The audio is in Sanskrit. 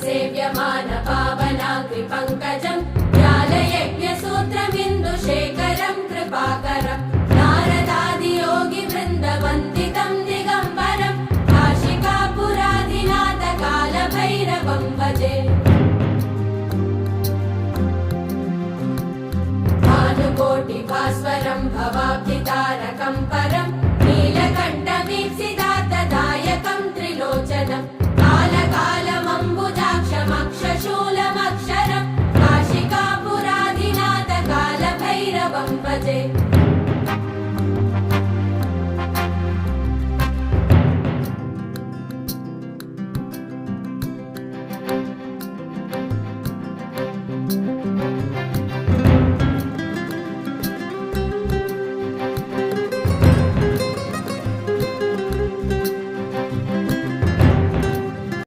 सेव्यमान पावनाग्रिपङ्कजम् ज्ञानयज्ञसूत्रमिन्दुशेखरम् कृपाकरम् नारदादियोगिवृन्दवन्दितम् दिगम्बरम् काशिकापुराधिनाथ कालभैरवम् भजे भानुकोटिभास्वरम् भवाब्धितारकम् परम्